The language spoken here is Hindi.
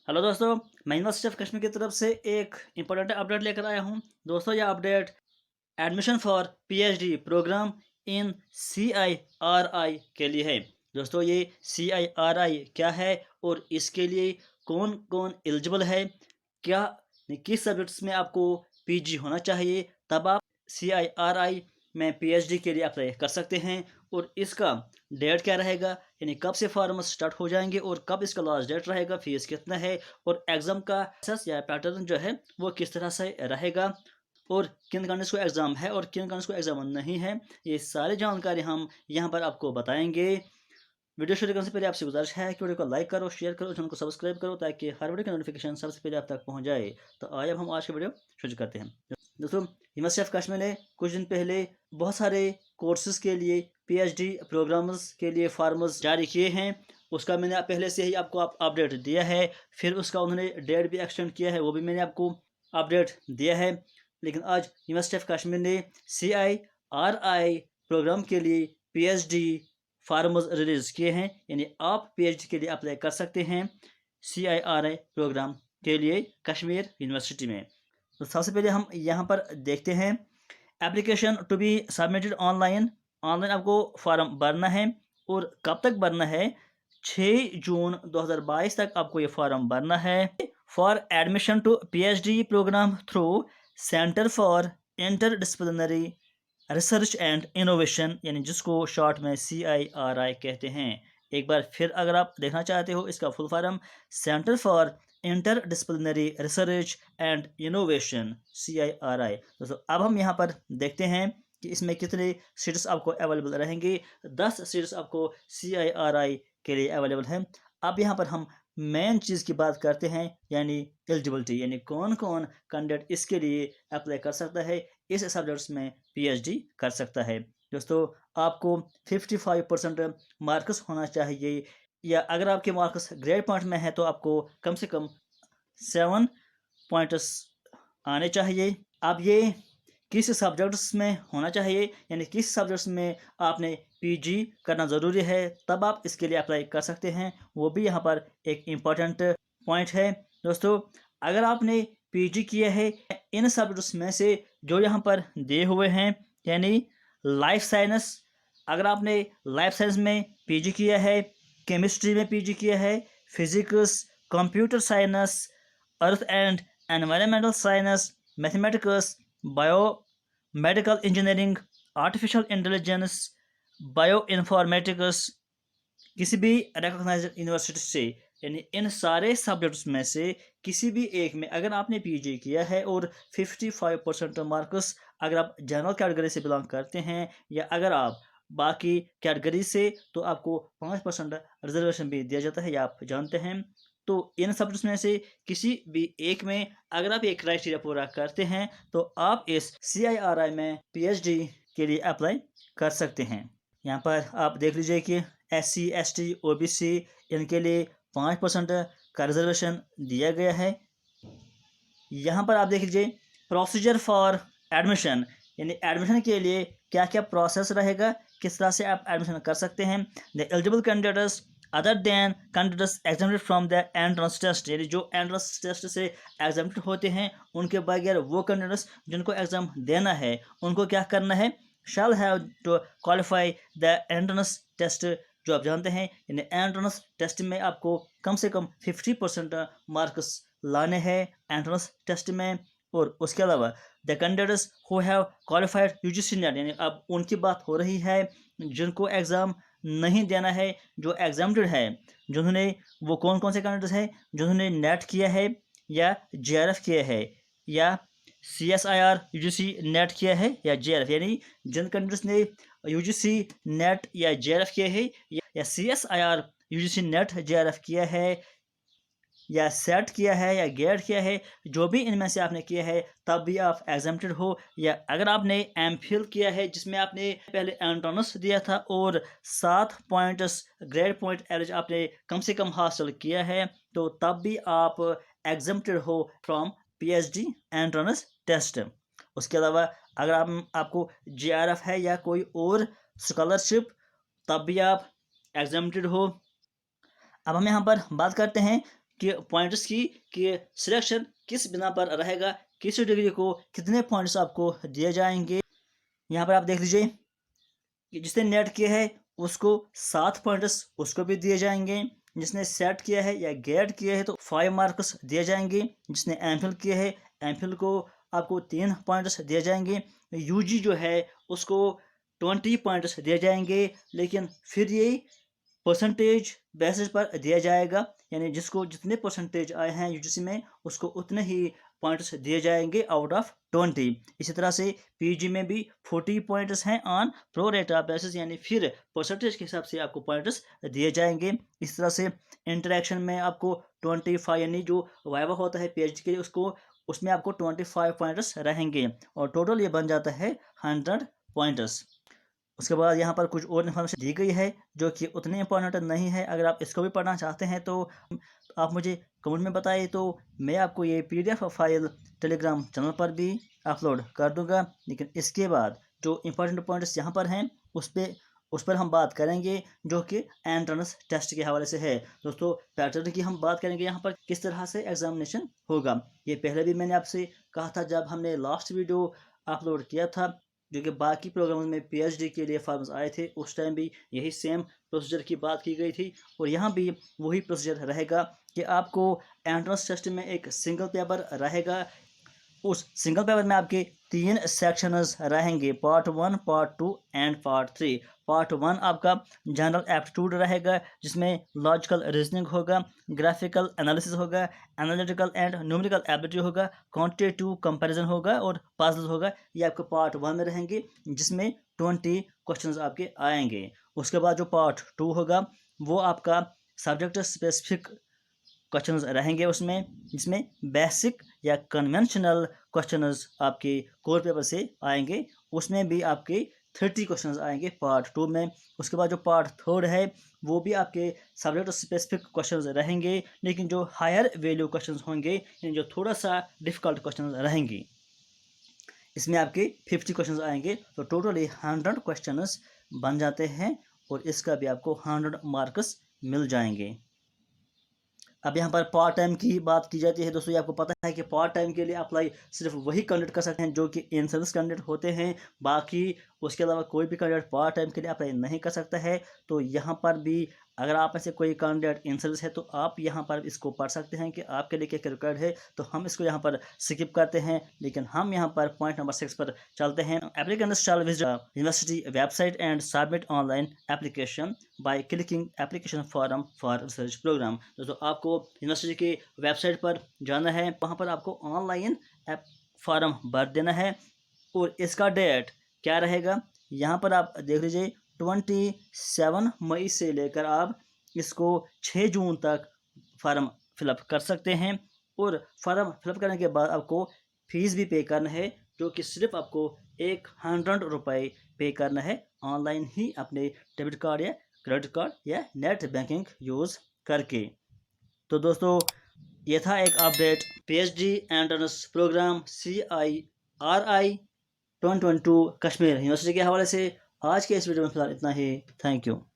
हेलो दोस्तों, मैं यूनिवर्सिटी ऑफ कश्मीर की तरफ से एक इम्पोर्टेंट अपडेट लेकर आया हूँ। दोस्तों, यह update admission for PhD programme in CIRI के लिए है। दोस्तों, ये सीआईआरआई क्या है और इसके लिए कौन कौन एलिजिबल है, क्या किस सब्जेक्ट्स में आपको पीजी होना चाहिए, तब आप सीआईआरआई में पीएचडी के लिए अप्लाई कर सकते हैं। और इसका डेट क्या रहेगा, यानी कब से फॉर्म स्टार्ट हो जाएंगे और कब इसका लास्ट डेट रहेगा, फीस कितना है और एग्ज़ाम का प्रोसेस या पैटर्न जो है वो किस तरह से रहेगा, और किन कैंडिडेट्स को एग्ज़ाम है और किन कैंडिडेट्स को एग्ज़ाम नहीं है, ये सारी जानकारी हम यहाँ पर आपको बताएंगे। वीडियो शुरू करने से पहले आपसे गुजारिश है कि वीडियो को लाइक करो, शेयर करो, चैनल को सब्सक्राइब करो ताकि हर वीडियो की नोटिफिकेशन सबसे पहले आप तक पहुँच जाए। तो आइए अब हम आज का वीडियो शुरू करते हैं। दोस्तों, यूनिवर्सिटी ऑफ कश्मीर ने कुछ दिन पहले बहुत सारे कोर्सेज़ के लिए पीएचडी प्रोग्राम्स के लिए फार्मर्स जारी किए हैं। उसका मैंने पहले से ही आपको अपडेट दिया है। फिर उसका उन्होंने डेट भी एक्सटेंड किया है, वो भी मैंने आपको अपडेट दिया है। लेकिन आज यूनिवर्सिटी ऑफ कश्मीर ने CIRI प्रोग्राम के लिए पीएचडी फार्मर्स रिलीज़ किए हैं, यानी आप पीएचडी के लिए अप्लाई कर सकते हैं CIRI प्रोग्राम के लिए कश्मीर यूनिवर्सिटी में। तो सबसे पहले हम यहाँ पर देखते हैं application to be submitted online. Online आपको फॉर्म भरना है और कब तक भरना है, 6 जून 2022 तक आपको ये फॉर्म भरना है। For admission to PhD program through centre for interdisciplinary research and innovation, यानी जिसको शॉर्ट में CIRI कहते हैं। एक बार फिर अगर आप देखना चाहते हो इसका full form, centre for interdisciplinary research and innovation CIRI। दोस्तों, अब हम यहाँ पर देखते हैं कि इसमें कितने सीट्स आपको अवेलेबल रहेंगे। 10 सीट्स आपको CIRI के लिए अवेलेबल हैं। अब यहाँ पर हम मेन चीज़ की बात करते हैं, यानी एलिजिबिलिटी, यानी कौन कौन कैंडिडेट इसके लिए अप्लाई कर सकता है, इस सब्जेक्ट्स में पीएचडी कर सकता है। दोस्तों, आपको 55% मार्क्स होना चाहिए, या अगर आपके मार्क्स ग्रेड पॉइंट में है तो आपको कम से कम 7 पॉइंट्स आने चाहिए। अब ये किस सब्जेक्ट्स में होना चाहिए, यानी किस सब्जेक्ट्स में आपने पीजी करना ज़रूरी है, तब आप इसके लिए अप्लाई कर सकते हैं, वो भी यहाँ पर एक इम्पॉर्टेंट पॉइंट है। दोस्तों, अगर आपने पीजी किया है इन सब्जेक्ट्स में से जो यहाँ पर दिए हुए हैं, यानी लाइफ साइंस, अगर आपने लाइफ साइंस में पीजी किया है, केमिस्ट्री में पीजी किया है, physics, computer science, earth and environmental science, mathematics, bio medical engineering, artificial intelligence, bio informatics, किसी भी रिकॉग्नाइज्ड यूनिवर्सिटी से, यानी इन सारे सब्जेक्ट्स में से किसी भी एक में अगर आपने पीजी किया है और 55% मार्क्स, अगर आप जनरल कैटेगरी से बिलोंग करते हैं या अगर आप बाकी कैटेगरी से, तो आपको 5% रिजर्वेशन भी दिया जाता है, या आप जानते हैं। तो इन सब्जेक्ट्स में से किसी भी एक में अगर आप एक क्राइटेरिया पूरा करते हैं तो आप इस CIRI में पीएचडी के लिए अप्लाई कर सकते हैं। यहाँ पर आप देख लीजिए कि SC ST OBC इनके लिए 5% का रिजर्वेशन दिया गया है। यहाँ पर आप देख लीजिए प्रोसीजर फॉर एडमिशन, यानी एडमिशन के लिए क्या क्या प्रोसेस रहेगा, किस तरह से आप एडमिशन कर सकते हैं। The eligible candidates other than candidates exempted from the entrance test, यानी जो एंट्रेंस टेस्ट से एग्जाम्प्टेड होते हैं उनके बगैर वो कैंडिडेट्स जिनको एग्ज़ाम देना है उनको क्या करना है, shall have to qualify the entrance test, जो आप जानते हैं। यानी एंट्रेंस टेस्ट में आपको कम से कम 50% मार्क्स लाने हैं एंट्रेंस टेस्ट में। और उसके अलावा the candidates who have qualified UGC net, यानी अब उनकी बात हो रही है जिनको एग्ज़ाम नहीं देना है, जो एग्जाम्प्टेड है, जिन्होंने, वो कौन कौन से कैंडिडेट्स हैं, जिन्होंने नेट किया है या JRF किया है या CSIR UGC नेट किया है या JRF, यानी जिन कैंडिडेट्स ने UGC नेट या JRF किया है या CSIR UGC नेट JRF किया है या सेट किया है या गेट किया है, जो भी इनमें से आपने किया है तब भी आप एग्जाम्प्टेड हो। या अगर आपने MPhil किया है जिसमें आपने पहले एंट्रेंस दिया था और 7 पॉइंट्स ग्रेड पॉइंट एवरेज आपने कम से कम हासिल किया है, तो तब भी आप एग्जाम्प्टेड हो फ्रॉम PhD एंट्रेंस टेस्ट। उसके अलावा अगर आपको JRF है या कोई और स्कॉलरशिप, तब भी आप एग्जाम्प्टेड हो। अब हम यहाँ पर बात करते हैं कि पॉइंट्स की कि सिलेक्शन किस बिना पर रहेगा, किस डिग्री को कितने पॉइंट्स आपको दिए जाएंगे। यहाँ पर आप देख लीजिए कि जिसने नेट किया है उसको 7 पॉइंट्स उसको भी दिए जाएंगे, जिसने सेट किया है या गेट किया है तो 5 मार्क्स दिए जाएंगे, जिसने एमफिल किया है एमफिल को आपको 3 पॉइंट्स दिए जाएंगे, यूजी जो है उसको 20 पॉइंट्स दिए जाएंगे। लेकिन फिर ये परसेंटेज बेसिस पर दिया जाएगा, यानी जिसको जितने परसेंटेज आए हैं यूजीसी में उसको उतने ही पॉइंट्स दिए जाएंगे आउट ऑफ 20। इसी तरह से पीजी में भी 40 पॉइंट्स हैं ऑन प्रो रेटा बेसिस, यानी फिर परसेंटेज के हिसाब से आपको पॉइंट्स दिए जाएंगे। इस तरह से इंटरेक्शन में आपको 25, यानी जो वाइवा होता है पीएचडी के लिए उसको उसमें आपको 25 पॉइंट्स रहेंगे और टोटल ये बन जाता है 100 पॉइंट्स। उसके बाद यहाँ पर कुछ और इन्फॉर्मेशन दी गई है जो कि उतनी इंपॉर्टेंट नहीं है। अगर आप इसको भी पढ़ना चाहते हैं तो आप मुझे कमेंट में बताइए, तो मैं आपको ये पीडीएफ फाइल टेलीग्राम चैनल पर भी अपलोड कर दूंगा। लेकिन इसके बाद जो इंपॉर्टेंट पॉइंट्स यहाँ पर हैं उस पर हम बात करेंगे जो कि एंट्रेंस टेस्ट के हवाले से है। दोस्तों पैटर्न की हम बात करेंगे यहाँ पर किस तरह से एग्जामिनेशन होगा। ये पहले भी मैंने आपसे कहा था जब हमने लास्ट वीडियो अपलोड किया था, जो कि बाकी प्रोग्राम में पीएचडी के लिए फॉर्म्स आए थे, उस टाइम भी यही सेम प्रोसीजर की बात की गई थी और यहाँ भी वही प्रोसीजर रहेगा कि आपको एंट्रेंस टेस्ट में एक सिंगल पेपर रहेगा। उस सिंगल पेपर में आपके 3 सेक्शंस रहेंगे, part 1, part 2 and part 3। Part 1 आपका जनरल एप्टीट्यूड रहेगा जिसमें लॉजिकल रीजनिंग होगा, ग्राफिकल एनालिसिस होगा, एनालिटिकल एंड न्यूमेरिकल एबिलिटी होगा, क्वांटिटेटिव कंपैरिजन होगा और पजल होगा। ये आपके पार्ट 1 में रहेंगे जिसमें 20 क्वेश्चंस आपके आएंगे। उसके बाद जो पार्ट 2 होगा वो आपका सब्जेक्ट स्पेसिफिक क्वेश्चंस रहेंगे उसमें, जिसमें बेसिक या कन्वेंशनल क्वेश्चंस आपके कोर पेपर से आएंगे। उसमें भी आपके 30 क्वेश्चंस आएंगे पार्ट 2 में। उसके बाद जो पार्ट 3 है वो भी आपके सब्जेक्ट स्पेसिफिक क्वेश्चंस रहेंगे, लेकिन जो हायर वैल्यू क्वेश्चंस होंगे यानी जो थोड़ा सा डिफिकल्ट क्वेश्चंस रहेंगे इसमें आपके 50 क्वेश्चंस आएंगे। तो टोटली 100 क्वेश्चंस बन जाते हैं और इसका भी आपको 100 मार्क्स मिल जाएंगे। अब यहाँ पर पार्ट टाइम की बात की जाती है। दोस्तों ये आपको पता है कि पार्ट टाइम के लिए अप्लाई सिर्फ वही कैंडिडेट कर सकते हैं जो कि इन सर्विस कैंडिडेट होते हैं, बाकी उसके अलावा कोई भी कैंडिडेट पार्ट टाइम के लिए अप्लाई नहीं कर सकता है। तो यहाँ पर भी अगर आप में से कोई कैंडिडेट इन सर्विस है तो आप यहाँ पर इसको पढ़ सकते हैं कि आपके लिए क्या रिक्वायर्ड है। तो हम इसको यहाँ पर स्किप करते हैं, लेकिन हम यहाँ पर पॉइंट नंबर 6 पर चलते हैं। Applicants shall visit university website and submit online application by clicking application form for research program. दोस्तों आपको यूनिवर्सिटी की वेबसाइट पर जाना है, वहाँ पर आपको ऑनलाइन फॉर्म भर देना है और इसका डेट क्या रहेगा यहाँ पर आप देख लीजिए। 27 मई से लेकर आप इसको 6 जून तक फॉर्म फिलअप कर सकते हैं और फॉर्म फिलअप करने के बाद आपको फीस भी पे करना है, जो कि सिर्फ आपको 100 रुपये पे करना है ऑनलाइन ही अपने डेबिट कार्ड या क्रेडिट कार्ड या नेट बैंकिंग यूज़ करके। तो दोस्तों ये था एक update PhD entrance program CIRI 2022 Kashmir university के हवाले से। आज के इस वीडियो में फिलहाल इतना ही। Thank you.